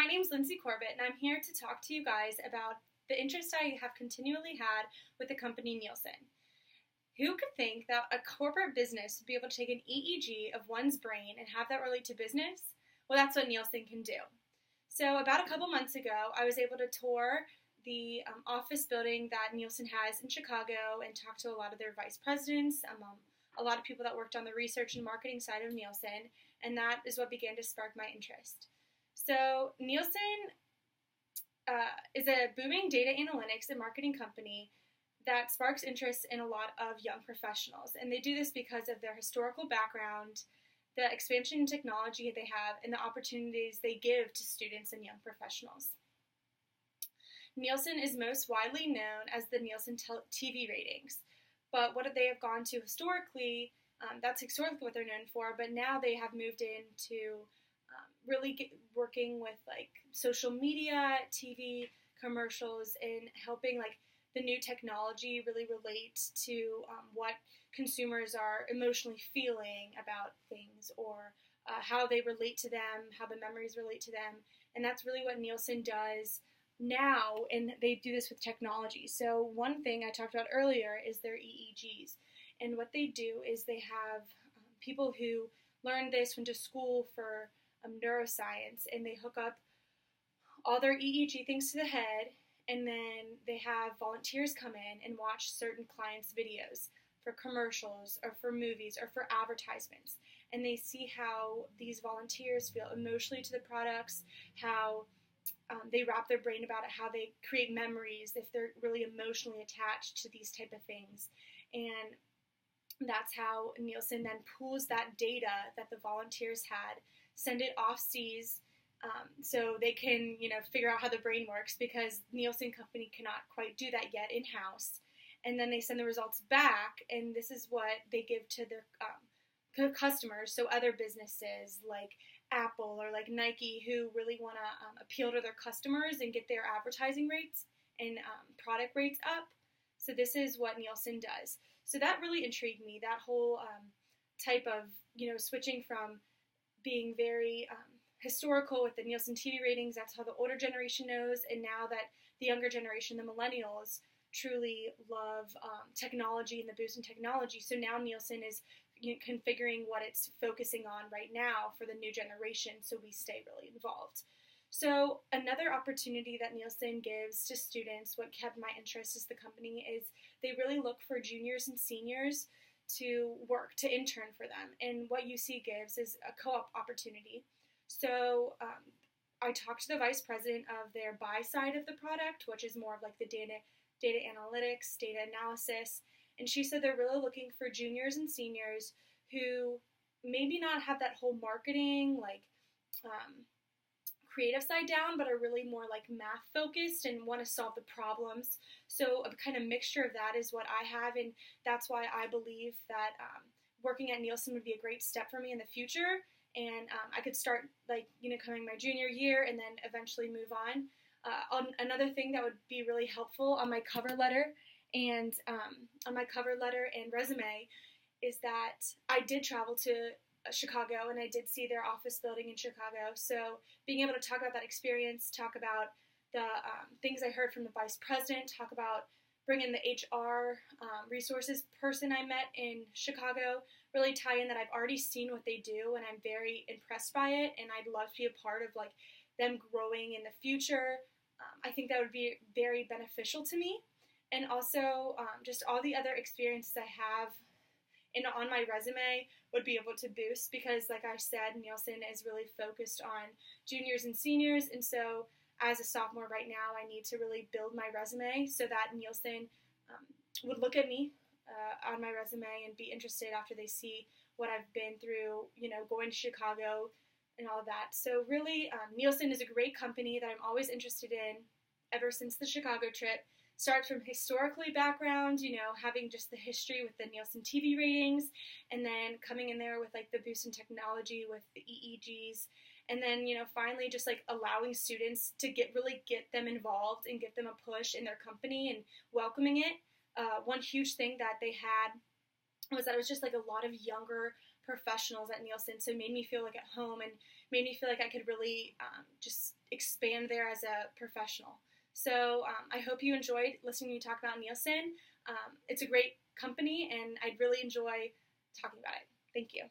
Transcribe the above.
my name's Lindsay Corbett, and I'm here to talk to you guys about the interest I have continually had with the company Nielsen. Who could think that a corporate business would be able to take an EEG of one's brain and have that relate to business? Well, that's what Nielsen can do. So about a couple months ago, I was able to tour the office building that Nielsen has in Chicago and talk to a lot of their vice presidents, a lot of people that worked on the research and marketing side of Nielsen, and that is what began to spark my interest. So Nielsen is a booming data analytics and marketing company that sparks interest in a lot of young professionals. And they do this because of their historical background, the expansion in technology they have, and the opportunities they give to students and young professionals. Nielsen is most widely known as the Nielsen TV ratings. But what they have gone to historically, that's historically what they're known for, but now they have moved into really working with like social media, TV commercials, and helping like the new technology really relate to what consumers are emotionally feeling about things, or how they relate to them, how the memories relate to them. And that's really what Nielsen does now, and they do this with technology. So one thing I talked about earlier is their EEGs. And what they do is they have people who learn this, went to school for neuroscience, and they hook up all their EEG things to the head, and then they have volunteers come in and watch certain clients' videos for commercials or for movies or for advertisements. And they see how these volunteers feel emotionally to the products, how they wrap their brain about it, how they create memories if they're really emotionally attached to these type of things. And that's how Nielsen then pools that data that the volunteers had, send it off seas, so they can, figure out how the brain works, because Nielsen Company cannot quite do that yet in-house. And then they send the results back, and this is what they give to their customers. So other businesses like Apple or like Nike, who really want to appeal to their customers and get their advertising rates and product rates up. So this is what Nielsen does. So that really intrigued me, that whole type of, switching from being very historical with the Nielsen TV ratings. That's how the older generation knows. And now that the younger generation, the millennials, truly love technology and the boost in technology. So now Nielsen is configuring what it's focusing on right now for the new generation, so we stay really involved. So another opportunity that Nielsen gives to students, what kept my interest as the company, is they really look for juniors and seniors to work, to intern for them. And what UC gives is a co-op opportunity. So I talked to the vice president of their buy side of the product, which is more of like the data analytics, data analysis. And she said they're really looking for juniors and seniors who maybe not have that whole marketing, like creative side down, but are really more like math focused and want to solve the problems. So a kind of mixture of that is what I have, and that's why I believe that working at Nielsen would be a great step for me in the future. And I could start coming my junior year and then eventually move on. Another thing that would be really helpful on my cover letter and resume is that I did travel to Chicago, and I did see their office building in Chicago. So being able to talk about that experience, talk about the things I heard from the vice president, talk about bringing the HR resources person I met in Chicago, really tie in that I've already seen what they do, and I'm very impressed by it, and I'd love to be a part of like them growing in the future. I think that would be very beneficial to me. And also just all the other experiences I have on my resume would be able to boost, because like I said, Nielsen is really focused on juniors and seniors. And so as a sophomore right now, I need to really build my resume so that Nielsen would look at me on my resume and be interested after they see what I've been through, going to Chicago and all of that. So really, Nielsen is a great company that I'm always interested in ever since the Chicago trip. Starts from historically background, having just the history with the Nielsen TV ratings, and then coming in there with like the boost in technology with the EEGs, and then, finally just like allowing students to get them involved and get them a push in their company and welcoming it. One huge thing that they had was that it was just like a lot of younger professionals at Nielsen, so it made me feel like at home and made me feel like I could really just expand there as a professional. So I hope you enjoyed listening to me talk about Nielsen. It's a great company, and I'd really enjoy talking about it. Thank you.